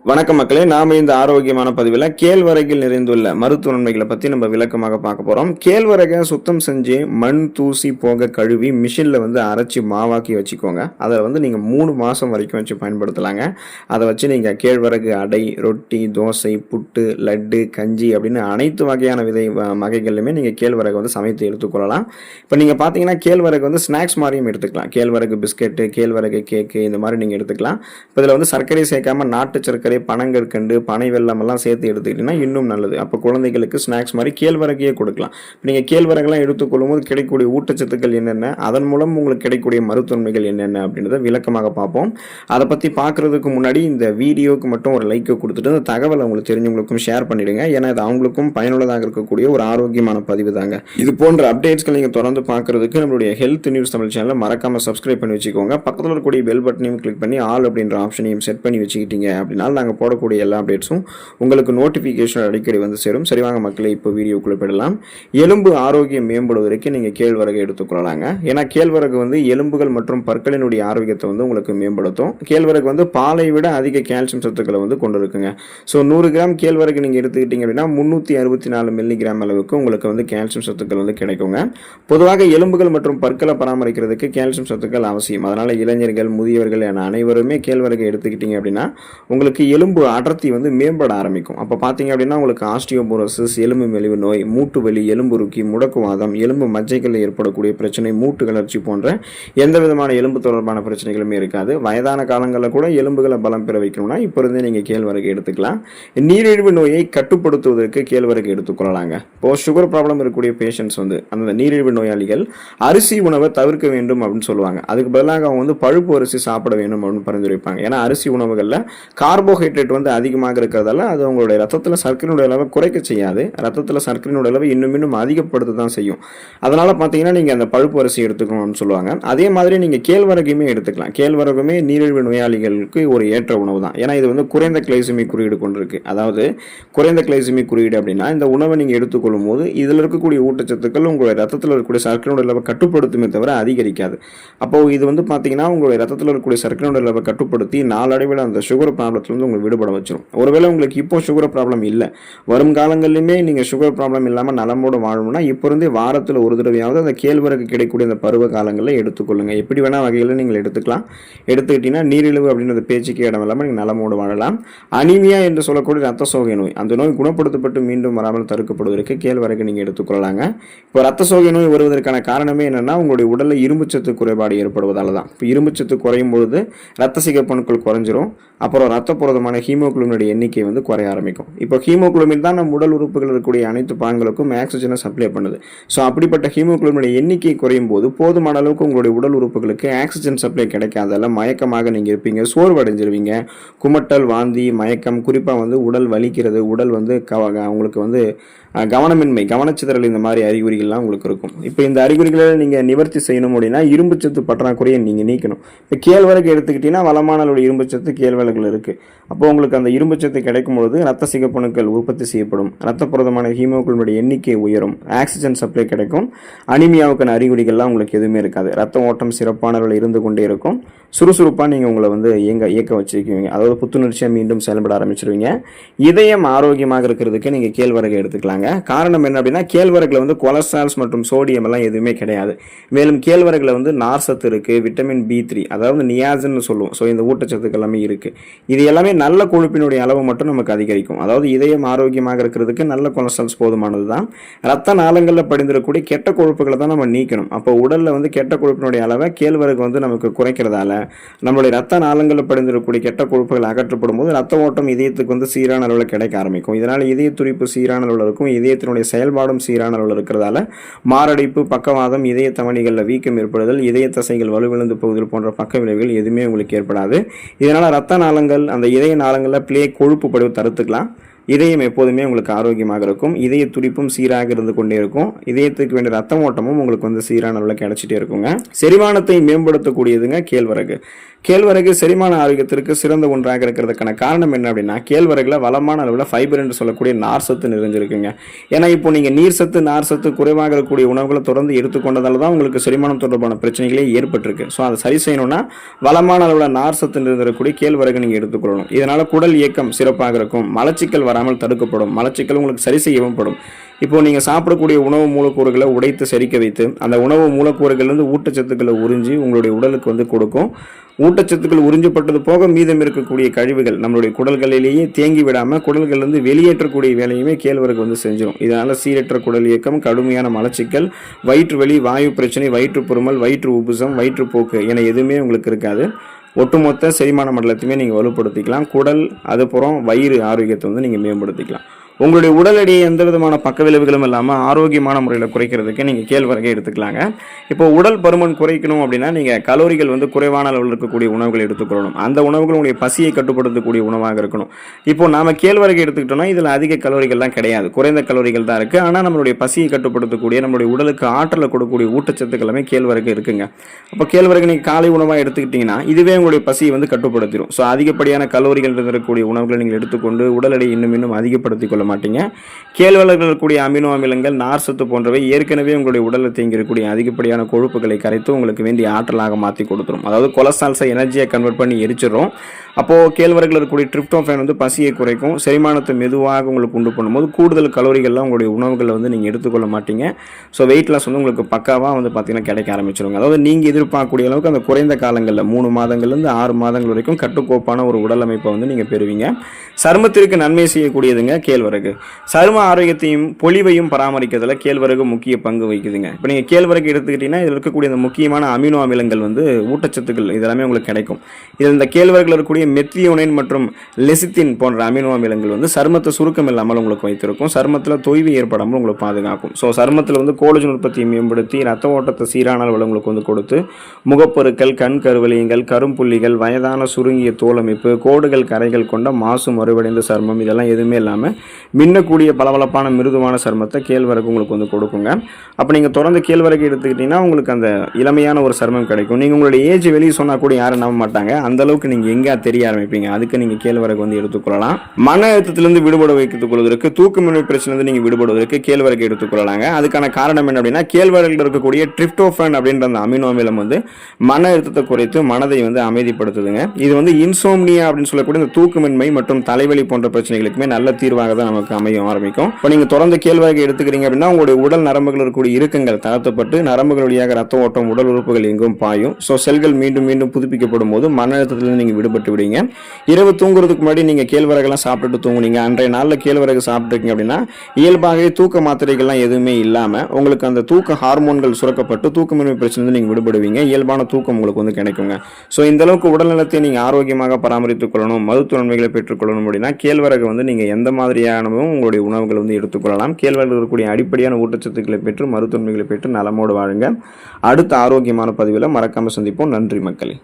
வணக்கம் மக்களே, நாம இந்த ஆரோக்கியமான பதிவில் கேழ்வரகில் நிறைந்துள்ள மருத்துவ நன்மைகளை பற்றி நம்ம விளக்கமாக பார்க்க போகிறோம். கேழ்வரகை சுத்தம் செஞ்சு மண் தூசி போக கழுவி மிஷினில் அரைச்சி மாவாக்கி வச்சுக்கோங்க. அதை நீங்கள் 3 மாதம் வரைக்கும் வச்சு பயன்படுத்தலாங்க. அதை வச்சு நீங்கள் கேழ்வரகு அடை, ரொட்டி, தோசை, புட்டு, லட்டு, கஞ்சி அப்படின்னு அனைத்து வகையான வகைகள்லையுமே நீங்கள் கேழ்வரகு சமைத்து எடுத்துக்கொள்ளலாம். இப்போ நீங்கள் பார்த்தீங்கன்னா கேழ்வரகு ஸ்நாக்ஸ் மாதிரியும் எடுத்துக்கலாம். கேழ்வரகு பிஸ்கெட்டு, கேழ்வரகு கேக்கு இந்த மாதிரி நீங்கள் எடுத்துக்கலாம். இப்போ இதில் சர்க்கரை சேர்க்காம நாட்டு சர்க்கரை, பனங்கற்கண்டு, பனை வெல்லம் எல்லாம் சேர்த்து எடுத்துக்கிட்டீங்கன்னா இன்னும் நல்லது. அப்போ குழந்தைகளுக்கு ஸ்நாக்ஸ் மாதிரி கேழ்வரகையே கொடுக்கலாம். நீங்கள் கேழ்வரகெல்லாம் எடுத்துக்கொள்ளும் போது கிடைக்கக்கூடிய ஊட்டச்சத்துக்கள் என்னென்ன, அதன் மூலம் உங்களுக்கு கிடைக்கக்கூடிய மருத்துவன்மைகள் என்னென்ன அப்படின்றத விளக்கமாக பார்ப்போம். அதை பற்றி பார்க்குறதுக்கு முன்னாடி இந்த வீடியோவுக்கு மட்டும் ஒரு லைக்கை கொடுத்துட்டு இந்த தகவலை உங்களுக்கு தெரிஞ்சவங்களுக்கும் ஷேர் பண்ணிவிடுங்க. ஏன்னா இது அவங்களுக்கும் பயனுள்ளதாக இருக்கக்கூடிய ஒரு ஆரோக்கியமான பதிவு தாங்க. இது போன்ற அப்டேட்ஸ்கள் நீங்கள் தொடர்ந்து பார்க்குறதுக்கு நம்மளுடைய ஹெல்த் நியூஸ் தமிழ் சேனலை மறக்காமல் சப்ஸ்கிரைப் பண்ணி வச்சுக்கோங்க. பக்கத்தில் இருக்கக்கூடிய பெல் பட்டனையும் கிளிக் பண்ணி ஆல் அப்படின்ற ஆப்ஷனையும் செட் பண்ணி வச்சுக்கிட்டீங்க அப்படின்னா நாங்கள் போடக்கூடிய எல்லா அப்டேட்ஸும் உங்களுக்கு நோட்டிஃபிகேஷன் அடிக்கடி சேரும். சரி, வாங்க மக்களே, இப்போ வீடியோக்குள்ளே போயிடலாம். எலும்பு ஆரோக்கியம் மேம்படுவதற்கு நீங்கள் கேழ்வரகை எடுத்துக்கொள்ளலாங்க. ஏன்னா கேழ்வரகு எலும்புகள் மற்றும் பற்களினுடைய ஆரோக்கியத்தை உங்களுக்கு மேம்படுத்தும். கேழ்வரகு பாலை விட அதிக கால்சியம் சத்துக்களை கொண்டிருக்குங்க. ஸோ 100 கிராம் கேழ்வரகு நீங்கள் எடுத்துக்கிட்டீங்க அப்படின்னா 364 மில்லிகிராம் அளவுக்கு உங்களுக்கு கால்சியம் சத்துக்கள் கிடைக்குங்க. பொதுவாக எலும்புகள் மற்றும் பற்களை பராமரிக்கிறதுக்கு கால்சியம் சத்துக்கள் அவசியம். அதனால் இளைஞர்கள், முதியவர்கள் என அனைவருமே கேழ்வரகை எடுத்துக்கிட்டீங்க அப்படின்னா உங்களுக்கு எலும்பு அடர்த்தி மேம்பட ஆரம்பிக்கும். அப்போ பார்த்தீங்க அப்படின்னா உங்களுக்கு ஆஸ்டியோபோரோசிஸ், எலும்பு மெலிவு நோய், மூட்டு வலி, எலும்புருக்கி, முடக்குவாதம், எலும்பு மஜ்ஜைகளில் ஏற்படக்கூடிய பிரச்சனை, மூட்டு கிளர்ச்சி போன்ற எந்த விதமான எலும்பு தொடர்பான பிரச்சனைகளுமே இருக்காது. வயதான காலங்களில் கூட எலும்புகளை பலம் பெற வைக்கணும்னா இப்போ இருந்தே நீங்கள் கேழ்வரகு எடுத்துக்கலாம். நீரிழிவு நோயை கட்டுப்படுத்துவதற்கு கேழ்வரகு எடுத்துக்கொள்ளலாங்க. இப்போ சுகர் ப்ராப்ளம் இருக்கக்கூடிய பேஷண்ட்ஸ் அந்த நீரிழிவு நோயாளிகள் அரிசி உணவை தவிர்க்க வேண்டும் அப்படின்னு சொல்லுவாங்க. அதுக்கு பதிலாக அவங்க பழுப்பு அரிசி சாப்பிட வேண்டும் அப்படின்னு பரிந்துரைப்பாங்க. ஏன்னா அரிசி உணவுகளில் கார்போஹைட்ரேட் அதிகமாக இருக்கிறதால அது உங்களுடைய ரத்தத்தில் சர்க்கரையினுடைய அளவை குறைக்க செய்யாது. ரத்தத்தில் சர்க்கரையினுடைய அளவை இன்னும் அதிகப்படுத்த தான் செய்யும். அதனால பார்த்தீங்கன்னா நீங்கள் அந்த பழுப்பு அரிசி எடுத்துக்கணும்னு சொல்லுவாங்க. அதே மாதிரி நீங்கள் கேழ்வரகுமே எடுத்துக்கலாம். கேழ்வரகுமே நீரிழிவு நோயாளிகளுக்கு ஒரு ஏற்ற உணவு தான். ஏன்னா இது குறைந்த கிளைசெமிக் குறியீடு கொண்டிருக்கு. அதாவது குறைந்த கிளைசெமிக் குறியீடு அப்படின்னா இந்த உணவை நீங்கள் எடுத்துக்கொள்ளும் போது இதில் இருக்கக்கூடிய ஊட்டச்சத்துக்கள் உங்களுடைய ரத்தத்தில் இருக்கக்கூடிய சர்க்கரையினுடைய அளவை கட்டுப்படுத்துமே தவிர அதிகரிக்காது. அப்போ இது பார்த்தீங்கன்னா உங்களுடைய ரத்தத்தில் இருக்கக்கூடிய சர்க்கரையினுடைய அளவை கட்டுப்படுத்தி நாளடைவில் அந்த சுகர் ப்ராப்ளத்தில் உங்களுக்கு விடுபட வச்சிடும். ஒருவேளை உங்களுக்கு இப்போ சுகர் ப்ராப்ளம் இல்லை, வரும் காலங்களிலுமே நீங்கள் சுகர் ப்ராப்ளம் இல்லாமல் நலமோடு வாழணும்னா இப்போ இருந்தே வாரத்தில் ஒரு தடவையாவது அந்த கேழ்வரகு கிடைக்கக்கூடிய அந்த பருவ காலங்களில் எடுத்துக்கொள்ளுங்க. எப்படி வேணால் வகையில் நீங்கள் எடுத்துக்கலாம். எடுத்துக்கிட்டீங்கன்னா நீரிழிவு அப்படின்ற பேச்சுக்கு இடம் இல்லாமல் நீங்கள் நலமோடு வாழலாம். அனீமியா என்று சொல்லக்கூடிய ரத்த சோகை நோய், அந்த நோய் குணப்படுத்தப்பட்டு மீண்டும் வராமல் தடுக்கப்படுவதற்கு கேழ்வரகு நீங்கள் எடுத்துக்கொள்ளலாங்க. இப்போ ரத்த சோகை நோய் வருவதற்கான காரணமே என்னன்னா உங்களுடைய உடலில் இரும்புச்சத்து குறைபாடு ஏற்படுவதால தான். இப்போ இரும்புச்சத்து குறையும் பொழுது ரத்த சிகப்பணுக்கள் குறைஞ்சிரும். அப்புறம் ரத்த புரதமான ஹீமோகுளோபினுடைய எண்ணிக்கை குறைய ஆரம்பிக்கும். இப்போ ஹீமோகுளோபின் தான் நம்ம உடல் உறுப்புகள் இருக்கக்கூடிய அனைத்து பாகங்களுக்கும் ஆக்சிஜனை சப்ளை பண்ணுது. ஸோ அப்படிப்பட்ட ஹீமோகுளோபினுடைய எண்ணிக்கை குறையும் போது போதுமான அளவுக்கு உங்களுடைய உடல் உறுப்புகளுக்கு ஆக்சிஜன் சப்ளை கிடைக்காதால மயக்கமாக நீங்கள் இருப்பீங்க, சோர்வடைஞ்சிருவீங்க, குமட்டல், வாந்தி, மயக்கம், குறிப்பாக உடல் வலிக்கிறது, உடல் உங்களுக்கு கவனமின்மை, கவனச்சிதறல், இந்த மாதிரி அறிகுறிகள்லாம் உங்களுக்கு இருக்கும். இப்போ இந்த அறிகுறிகளை நீங்கள் நிவர்த்தி செய்யணும் அப்படின்னா இரும்புச்சத்து பற்றாக்குறையை நீங்கள் நீக்கணும். இப்போ கேழ்வரகு எடுத்துக்கிட்டீங்கன்னா வளமான இரும்புச்சத்து கேழ்வரகுல இருக்குது. அப்போ உங்களுக்கு அந்த இரும்புச்சத்து கிடைக்கும் பொழுது ரத்த சிகப்பணுக்கள் உற்பத்தி செய்யப்படும், ரத்த புரதமான ஹீமோகுளோபினுடைய எண்ணிக்கை உயரும், ஆக்சிஜன் சப்ளை கிடைக்கும், அனிமியாவுக்கான அறிகுறிகள்லாம் உங்களுக்கு எதுவுமே இருக்காது. ரத்த ஓட்டம் சிறப்பான அளவில் இருந்து கொண்டே இருக்கும். சுறுசுறுப்பாக நீங்கள் உங்களை இயக்க வச்சிருக்கீங்க. அதாவது புத்துணர்ச்சியாக மீண்டும் செயல்பட ஆரம்பிச்சிருவீங்க. இதயம் ஆரோக்கியமாக இருக்கிறதுக்கு நீங்கள் கேழ்வரகு எடுத்துக்கலாம். காரணம் என்ன அப்படின்னா கேழ்வரகுல கொலஸ்ட்ரால்ஸ் மற்றும் சோடியம் எல்லாம் எதுவுமே கிடையாது. மேலும் கேழ்வரகுல நார் சத்து இருக்கு, விட்டமின் B3, அதாவது நியாசின் சொல்லுவோம். ஸோ இந்த ஊட்டச்சத்துக்கள் எல்லாமே இருக்கு. இது எல்லாமே நல்ல கொழுப்பினுடைய அளவு மட்டும் நமக்கு அதிகரிக்கும். அதாவது இதயம் ஆரோக்கியமாக இருக்கிறதுக்கு நல்ல கொலஸ்ட்ரால்ஸ் போதுமானது தான். ரத்த நாளங்களில் படிந்திருக்கக்கூடிய கெட்ட கொழுப்புகளை தான் நம்ம நீக்கணும். அப்போ உடல்ல கெட்ட கொழுப்பினுடைய அளவை கேழ்வரகு நமக்கு குறைக்கிறதால நம்மளுடைய ரத்த நாளங்களில் படிந்திருக்கக்கூடிய கெட்ட கொழுப்புகள் அகற்றப்படும் போது ரத்த ஓட்டம் இதயத்துக்கு சீரான அளவில் கிடைக்க ஆரம்பிக்கும். இதனால இதய துடிப்பு சீரான அளவில் இருக்கும். இதயத்தினுடைய செயல்பாடும் சீரான அளவில் இருக்கிறதால மாரடைப்பு, பக்கவாதம், இதய தமனிகளில் வீக்கம் ஏற்படுதல், இதய தசைகள் வலுவிழந்து போகுதல் போன்ற பக்க விளைவுகள் எதுவுமே உங்களுக்கு ஏற்படாது. இதனால ரத்த நாளங்கள், அந்த இதய நாளங்களில் பிளே கொழுப்பு படிவு தடுத்துக்கலாம். இதயம் எப்போதுமே உங்களுக்கு ஆரோக்கியமாக இருக்கும். இதய துடிப்பும் சீராக இருந்து கொண்டே இருக்கும். இதயத்துக்கு வேண்டிய ரத்த ஓட்டமும் உங்களுக்கு வந்து சீரான அளவில் கிடைச்சிட்டே இருக்குங்க. செரிமானத்தை மேம்படுத்தக்கூடியதுங்க கேழ்வரகு. கேழ்வரகு செரிமான ஆரோக்கியத்திற்கு சிறந்த ஒன்றாக இருக்கிறதுக்கான காரணம் என்ன அப்படின்னா, கேழ்வரகுல வளமான அளவில் ஃபைபர் என்று சொல்லக்கூடிய நார் சத்து நிறைஞ்சிருக்குங்க. ஏன்னா இப்போ நீங்கள் நீர் சத்து நார் சத்து குறைவாக இருக்கக்கூடிய உணவுகளை தொடர்ந்து எடுத்துக்கொண்டதால தான் உங்களுக்கு செரிமானம் தொடர்பான பிரச்சனைகளே ஏற்பட்டிருக்கு. ஸோ அதை சரி செய்யணும்னா வளமான அளவில் நார் சத்து நிறைந்திருக்கக்கூடிய கேழ்வரகு நீங்கள் எடுத்துக்கொள்ளணும். இதனால குடல் இயக்கம் சிறப்பாக இருக்கும். மலச்சிக்கல் வராமல் தடுக்கப்படும். மலச்சிக்கல் உங்களுக்கு சரி செய்யவும் படும். இப்போ நீங்கள் சாப்பிடக்கூடிய உணவு மூலக்கூறுகளை உடைத்து செரிக்க வைத்து அந்த உணவு மூலக்கூறுகள்லேருந்து ஊட்டச்சத்துக்களை உறிஞ்சி உங்களுடைய உடலுக்கு வந்து கொடுக்கும். ஊட்டச்சத்துக்கள் உறிஞ்சப்பட்டது போக மீதம் இருக்கக்கூடிய கழிவுகள் நம்மளுடைய குடல்களிலேயே தேங்கி விடாமல் குடல்கள்லேருந்து வெளியேற்றக்கூடிய வேலையுமே கேழ்வரகு வந்து செஞ்சிடும். இதனால் சீரற்ற குடல் இயக்கம், கடுமையான மலச்சிக்கல், வயிற்று வலி, வாயு பிரச்சனை, வயிற்றுப்புறுமல், வயிற்று உப்புசம், வயிற்றுப்போக்கு என எதுவுமே உங்களுக்கு இருக்காது. ஒட்டுமொத்த செரிமான மண்டலத்தையுமே நீங்கள் வலுப்படுத்திக்கலாம். குடல் அதுபுறம் வயிறு ஆரோக்கியத்தை வந்து நீங்கள் மேம்படுத்திக்கலாம். உங்களுடைய உடல் எடையை எந்த விதமான பக்க விளைவுகளும் இல்லாமல் ஆரோக்கியமான முறையில் குறைக்கிறதுக்கு நீங்கள் கேழ்வரகை எடுத்துக்கலாங்க. இப்போ உடல் பருமன் குறைக்கணும் அப்படின்னா நீங்கள் கலோரிகள் வந்து குறைவான அளவில் இருக்கக்கூடிய உணவுகளை எடுத்துக்கொள்ளணும். அந்த உணவுகள் உங்களுடைய பசியை கட்டுப்படுத்தக்கூடிய உணவாக இருக்கணும். இப்போ நாம கேழ்வரகை எடுத்துக்கிட்டோம்னா இதில் அதிக கலோரிகள்லாம் கிடையாது, குறைந்த கலோரிகள் தான் இருக்குது. ஆனால் நம்மளுடைய பசியை கட்டுப்படுத்தக்கூடிய நம்மளுடைய உடலுக்கு ஆற்றலை கொடுக்கக்கூடிய ஊட்டச்சத்துக்கள் எல்லாமே கேழ்வரகு இருக்குங்க. அப்போ கேழ்வரகு நீங்கள் காலை உணவாக எடுத்துக்கிட்டிங்கன்னா இதுவே உங்களுடைய பசியை வந்து கட்டுப்படுத்திடும். ஸோ அதிகப்படியான கலோரிகள் இருக்கக்கூடிய உணவுகளை நீங்கள் எடுத்துக்கொண்டு உடல் எடை இன்னும் அதிகப்படுத்திக் கொள்ள மாட்டீங்க. கேழ்வரகில் இருக்கக்கூடிய அமினோ அமிலங்கள், நார் சத்து போன்றவை ஏற்கனவே உங்களுடைய உடலில் தேங்கியிருக்கக்கூடிய அதிகப்படியான கொழுப்புகளை கரைத்து உங்களுக்கு வேண்டிய ஆற்றலாக மாற்றி கொடுத்துரும். அதாவது கொலஸ்ட்ரால்ஸை எனர்ஜியை கன்வெர்ட் பண்ணி எரிச்சிடும். அப்போது கேழ்வரகில் இருக்கக்கூடிய ட்ரிப்டோஃபேன் வந்து பசியை குறைக்கும். செரிமானத்தை மெதுவாக உங்களுக்கு உண்டு பண்ணும்போது கூடுதல் கலோரிகள்லாம் உங்களுடைய உணவுகளை வந்து நீங்கள் எடுத்துக்கொள்ள மாட்டீங்க. ஸோ வெயிட் லாஸ் வந்து உங்களுக்கு பக்காவாக வந்து பார்த்தீங்கன்னா கிடைக்க ஆரம்பிச்சிருங்க. அதாவது நீங்கள் எதிர்பார்க்கக்கூடிய அளவுக்கு அந்த குறைந்த காலங்களில் 3 மாதங்கள்லேருந்து 6 மாதங்கள் வரைக்கும் கட்டுக்கோப்பான ஒரு உடல் அமைப்பை வந்து நீங்கள் பெறுவீங்க. சருமத்திற்கு நன்மை செய்யக்கூடியதுங்க கேழ்வரகு. சரும ஆரோக்கியத்தையும் பொலிவையும் பராமரிக்கிறதுல கேழ்வரகு முக்கிய பங்கு வகிக்குதுங்க. இப்போ நீங்கள் கேழ்வரகு எடுத்துக்கிட்டீங்கன்னா இதில் இருக்கக்கூடிய அந்த முக்கியமான அமினோ அமிலங்கள் வந்து ஊட்டச்சத்துக்கள் இதெல்லாமே உங்களுக்கு கிடைக்கும். இதில் இந்த கேழ்வரகில் இருக்கக்கூடிய மெத்தியோனைன் மற்றும் லெசித்தின் போன்ற அமினோ அமிலங்கள் வந்து சருமத்தை சுருக்கம் இல்லாமல் உங்களுக்கு வைத்திருக்கும். சருமத்தில் தொய்வு ஏற்படாமல் உங்களுக்கு பாதுகாக்கும். ஸோ சருமத்தில் வந்து கோலஜன் உற்பத்தியை மேம்படுத்தி ரத்த ஓட்டத்தை சீரான அளவில் உங்களுக்கு வந்து கொடுத்து முகப்பொருட்கள், கண் கருவலியங்கள், கரும்புள்ளிகள், வயதான சுருங்கிய தோலமைப்பு, கோடுகள், கரைகள் கொண்ட மாசு மறுவடைந்த சருமம் இதெல்லாம் எதுவுமே இல்லாமல் மின்னக்கூடிய பளபளப்பான மிருதுவான சருமத்தை கேழ்வரகு உங்களுக்கு வந்து கொடுக்குங்க. அப்போ நீங்கள் தொடர்ந்து கேழ்வரகு எடுத்துக்கிட்டிங்கன்னா உங்களுக்கு அந்த இளமையான ஒரு சருமம் கிடைக்கும். நீங்கள் உங்களுடைய ஏஜ் வெளியே சொன்னால் கூட யாரும் நம்ப மாட்டாங்க. அந்த அளவுக்கு நீங்கள் எங்கே தெரிய ஆரம்பிப்பீங்க. அதுக்கு நீங்கள் கேழ்வரகு வந்து எடுத்துக்கொள்ளலாம். மன அழுத்தத்திலிருந்து விடுபட வைத்துக் கொள்வதற்கு, தூக்கமின்மை பிரச்சனையிலிருந்து நீங்கள் விடுபடுவதற்கு கேழ்வரகு எடுத்துக்கொள்ளலாங்க. அதுக்கான காரணம் என்ன அப்படின்னா, கேழ்வரகில் இருக்கக்கூடிய ட்ரிப்டோஃபேன் அப்படின்ற அந்த அமினோ அமிலம் வந்து மன அழுத்தத்தை குறைத்து மனதை வந்து அமைதிப்படுத்துதுங்க. இது வந்து இன்சோம்னியா அப்படின்னு சொல்லக்கூடிய இந்த தூக்கமின்மை மற்றும் தலைவலி போன்ற பிரச்சனைகளுக்குமே நல்ல தீர்வாக தான் நமக்கு அமையும் ஆரம்பிக்கும். இப்போ நீங்கள் தொடர்ந்து கேழ்வரகு எடுத்துக்கிறீங்க அப்படின்னா உங்களுடைய உடல் நரம்புகள் இருக்கக்கூடிய இறுக்கங்கள் தளர்த்தப்பட்டு நரம்புகள் வழியாக ரத்த ஓட்டம் உடல் உறுப்புகள் எங்கும் பாயும். ஸோ செல்கள் மீண்டும் புதுப்பிக்கப்படும் போது மன அழுத்தத்திலிருந்து நீங்கள் விடுபட்டு விடுங்க. இரவு தூங்குறதுக்கு முன்னாடி நீங்க கேழ்வரகுலாம் சாப்பிட்டுட்டு தூங்குனீங்க, அன்றைய நாளில் கேழ்வரகு சாப்பிட்டுருக்கீங்க அப்படின்னா இயல்பாகவே தூக்க மாத்திரைகள்லாம் எதுவுமே இல்லாமல் உங்களுக்கு அந்த தூக்க ஹார்மோன்கள் சுரக்கப்பட்டு தூக்கமின்மை பிரச்சனை நீங்கள் விடுபடுவீங்க. இயல்பான தூக்கம் உங்களுக்கு வந்து கிடைக்குங்க. ஸோ இந்த அளவுக்கு உடல்நலத்தை நீங்கள் ஆரோக்கியமாக பராமரித்துக் கொள்ளணும், மருத்துவ நன்மைகளை பெற்றுக்கொள்ளணும் அப்படின்னா கேழ்வரகு வந்து நீங்கள் எந்த மாதிரியானவும் உங்களுடைய உணவுகளை வந்து எடுத்துக்கொள்ளலாம். கேழ்வரகு இருக்கக்கூடிய அடிப்படையான ஊட்டச்சத்துக்களை பெற்று மருத்துவ நன்மைகளை பெற்று நலமோடு வாழுங்க. அடுத்த ஆரோக்கியமான பதிவில் மறக்காம சந்திப்போம். நன்றி மக்களே.